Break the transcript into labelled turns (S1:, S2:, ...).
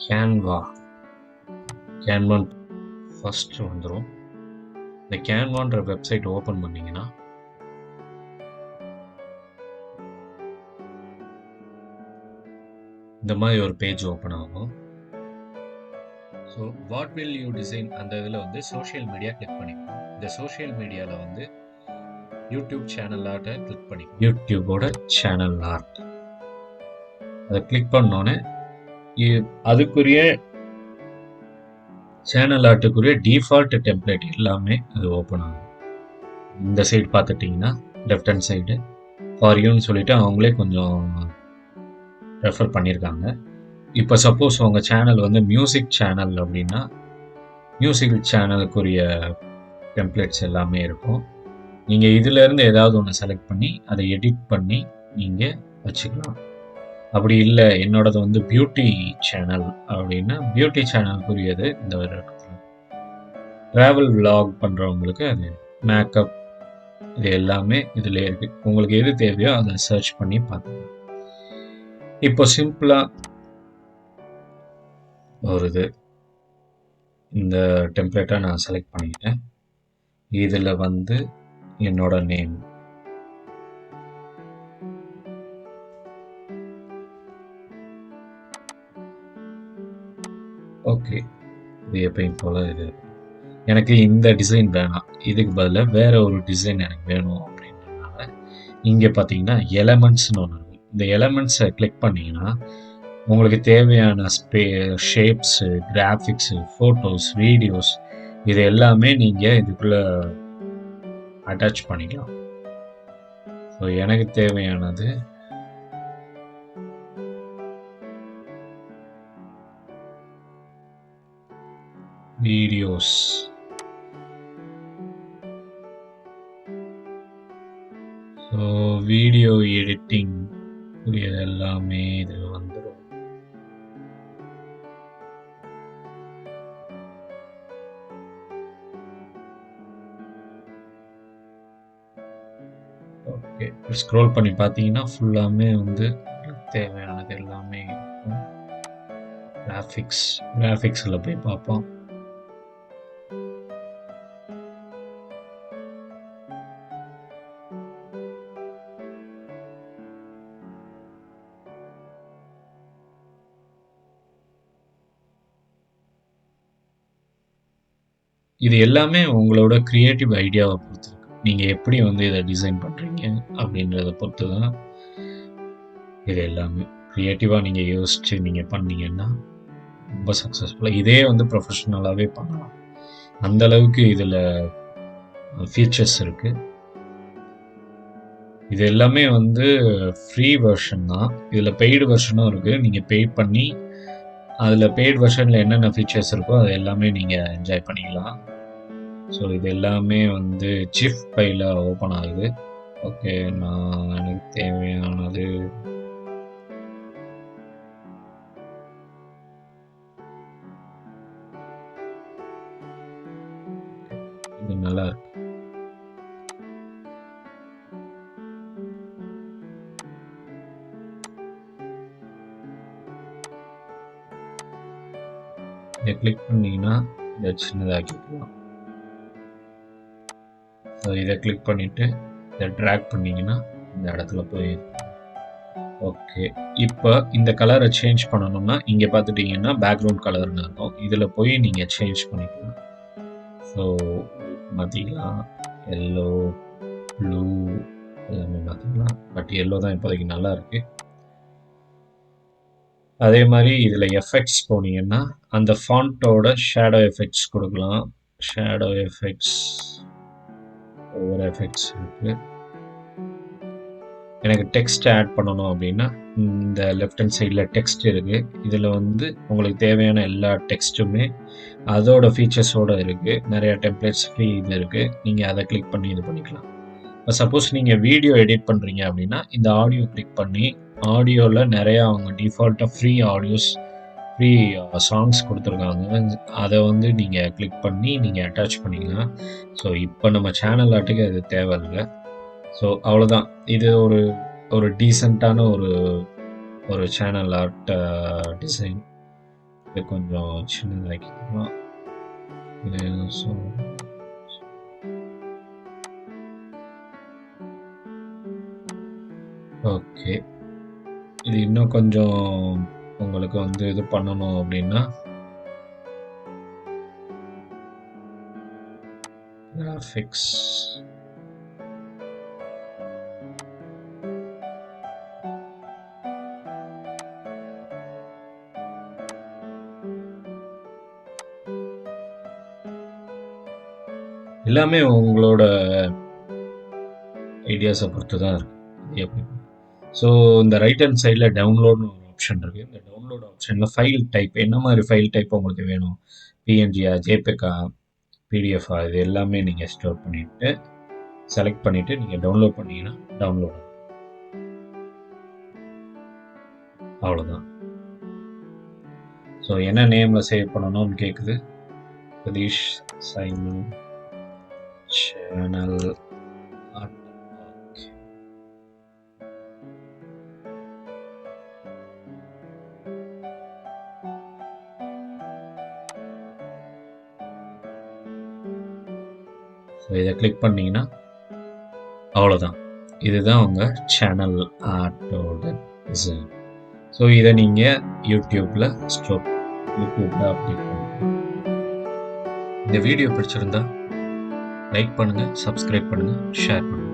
S1: canva first வந்துடும். இந்த canvaன்ற website open பண்ணிங்கன்னா இந்த மாதிரி ஒரு பேஜ் ஓப்பன் ஆகும். So what will you design அந்த இதில் வந்து சோஷியல் மீடியா கிளிக் பண்ணிக்கணும். இந்த சோஷியல் மீடியாவில் வந்து யூடியூப் சேனல் ஆர்ட்டை கிளிக் பண்ணிக்கணும். யூடியூபோட சேனல் ஆர்ட் அதை கிளிக் பண்ணோன்னே அதுக்குரிய சேனல் ஆர்ட்டுக்குரிய டிஃபால்ட் டெம்ப்ளேட் எல்லாமே அது ஓப்பன் ஆகும். இந்த சைடு பார்த்துட்டிங்கன்னா லெஃப்ட் ஹேண்ட் சைடு ஃபார் யூன்னு சொல்லிட்டு அவங்களே கொஞ்சம் ரெஃபர் பண்ணியிருக்காங்க. இப்போ சப்போஸ் உங்கள் சேனல் வந்து மியூசிக் சேனல் அப்படின்னா மியூசிக் சேனலுக்குரிய டெம்ப்ளேட்ஸ் எல்லாமே இருக்கும். நீங்கள் இதிலேருந்து ஏதாவது ஒன்று செலக்ட் பண்ணி அதை எடிட் பண்ணி நீங்கள் வச்சுக்கலாம். அப்படி இல்லை என்னோடது வந்து பியூட்டி சேனல் அப்படின்னா பியூட்டி சேனலுக்குரியது இந்த ஒரு இடத்துல. ட்ராவல் விலாக் பண்ணுறவங்களுக்கு அது மேக்கப் இது எல்லாமே இதில் இருக்குது. உங்களுக்கு எது தேவையோ அதை சர்ச் பண்ணி பார்த்துக்கலாம். இப்போ சிம்பிளாக ஒரு இது இந்த டெம்ப்ளேட்டை நான் செலக்ட் பண்ணிட்டேன். இதில் வந்து என்னோட நேம் ஓகே. இது எப்பயும் போல் இது எனக்கு இந்த டிசைன் வேணாம், இதுக்கு பதிலாக வேற ஒரு டிசைன் எனக்கு வேணும் அப்படின்றதுனால இங்கே பார்த்தீங்கன்னா எலமெண்ட்ஸ்னு ஒன்று இருக்கும். இந்த எலமெண்ட்ஸை கிளிக் பண்ணிங்கன்னா உங்களுக்கு தேவையான ஷேப்ஸு, கிராஃபிக்ஸு, ஃபோட்டோஸ், வீடியோஸ் இது எல்லாமே நீங்கள் இதுக்குள்ளே அட்டாச் பண்ணிக்கலாம். ஸோ எனக்கு தேவையானது வீடியோஸ். ஸோ வீடியோ எடிட்டிங் எல்லாமே இதில் வந்துடும். ஓகே, ஸ்க்ரோல் பண்ணி பார்த்தீங்கன்னா ஃபுல்லாமே வந்து தேவையானது எல்லாமே இருக்கும். கிராஃபிக்ஸில் போய் பார்ப்போம். இது எல்லாமே உங்களோட கிரியேட்டிவ் ஐடியாவை பொறுத்து இருக்கு. நீங்கள் எப்படி வந்து இதை டிசைன் பண்ணுறீங்க அப்படின்றத பொறுத்து தான் இது எல்லாமே. க்ரியேட்டிவாக நீங்கள் யோசித்து நீங்கள் பண்ணீங்கன்னா ரொம்ப சக்ஸஸ்ஃபுல்லாக இதே வந்து ப்ரொஃபஷ்னலாகவே பண்ணலாம். அந்தளவுக்கு இதில் ஃபீச்சர்ஸ் இருக்குது. இது எல்லாமே வந்து ஃப்ரீ வெர்ஷன் தான். இதில் பெய்டு வெர்ஷனும் இருக்குது. நீங்கள் பெய்ட் பண்ணி அதில் பெய்ட் வெர்ஷனில் என்னென்ன ஃபீச்சர்ஸ் இருக்கோ அது எல்லாமே நீங்கள் என்ஜாய் பண்ணிக்கலாம். ஸோ இது எல்லாமே வந்து ஜிஃப் ஃபைலில் ஓப்பன் ஆகுது. ஓகே, நான் எனக்கு தேவையானது இது நல்லா இருக்கு. இதை கிளிக் பண்ணிங்கன்னா இதை சின்னதாக்கிக்கலாம். ஸோ இதை கிளிக் பண்ணிவிட்டு இதை ட்ராக் பண்ணிங்கன்னா இந்த இடத்துல போய் ஓகே. இப்போ இந்த கலரை சேஞ்ச் பண்ணணும்னா இங்கே பார்த்துட்டிங்கன்னா பேக்ரவுண்ட் கலர்னு இருக்கும். இதில் போய் நீங்கள் சேஞ்ச் பண்ணிக்கலாம். ஸோ மாற்றிக்கலாம். எல்லோ, ப்ளூ எல்லாமே மாற்றிக்கலாம். பட் எல்லோ தான் இப்போதைக்கு நல்லா இருக்குது. அதே மாதிரி இதில் எஃபெக்ட்ஸ் போனீங்கன்னா அந்த ஃபாண்ட்டோட ஷேடோ எஃபெக்ட்ஸ் கொடுக்கலாம். ஷேடோ எஃபெக்ட்ஸ், ஒவ்வொரு எஃபெக்ட்ஸ் இருக்குது. எனக்கு டெக்ஸ்ட் ஆட் பண்ணணும் அப்படின்னா இந்த லெஃப்ட் ஹேண்ட் சைடில் டெக்ஸ்ட் இருக்குது. இதில் வந்து உங்களுக்கு தேவையான எல்லா டெக்ஸ்ட்டுமே அதோட ஃபீச்சர்ஸோடு இருக்குது. நிறையா டெம்ப்ளேட்ஸ் ஃப்ரீ இது இருக்குது. நீங்கள் அதை கிளிக் பண்ணி இது பண்ணிக்கலாம். இப்போ சப்போஸ் நீங்கள் வீடியோ எடிட் பண்ணுறீங்க அப்படின்னா இந்த ஆடியோ கிளிக் பண்ணி ஆடியோவில் நிறையா அவங்க டிஃபால்ட்டாக ஃப்ரீ ஆடியோஸ், ஃப்ரீ சாங்ஸ் கொடுத்துருக்காங்க. அதை வந்து நீங்கள் கிளிக் பண்ணி நீங்கள் அட்டாச் பண்ணிக்கலாம். ஸோ இப்போ நம்ம சேனல் ஆட்டுக்கு அது தேவையில்லை. ஸோ அவ்வளோதான். இது ஒரு டீசெண்டான ஒரு சேனல் ஆர்ட் டிசைன். இது கொஞ்சம் சின்னதாக்கிக்கலாம். இது ஸோ ஓகே. இது இன்னும் கொஞ்சம் உங்களுக்கு வந்து இது பண்ணணும் அப்படின்னா கிராஃபிக்ஸ் எல்லாமே உங்களோட ஐடியாஸை பொறுத்து தான் இருக்குது எப்படி. ஸோ இந்த ரைட் ஹேண்ட் சைடில் டவுன்லோட்னு ஒரு ஆப்ஷன் இருக்குது. இந்த டவுன்லோட் ஆப்ஷனில் ஃபைல் டைப் என்ன மாதிரி ஃபைல் டைப் உங்களுக்கு வேணும், பிஎன்ஜியா, ஜேபெக்கா, பிடிஎஃபா, இது எல்லாமே நீங்கள் ஸ்டோர் பண்ணிவிட்டு செலக்ட் பண்ணிவிட்டு நீங்கள் டவுன்லோட் பண்ணிங்கன்னா டவுன்லோட் ஆகும். அவ்வளோதான். ஸோ என்ன நேமில் சேவ் பண்ணணும்னு கேட்குது. Satish Simon channel art. So இதை கிளிக் பண்ணிங்கன்னா அவ்வளோதான். இதுதான் உங்கள் சேனல் ஆர்ட்டோட டிசைன். ஸோ இதை நீங்கள் யூடியூப்பில் அப்டேட் பண்ணுங்கள். இந்த வீடியோ பிடிச்சிருந்தா லைக் பண்ணுங்கள், சப்ஸ்கிரைப் பண்ணுங்கள், ஷேர் பண்ணுங்கள்.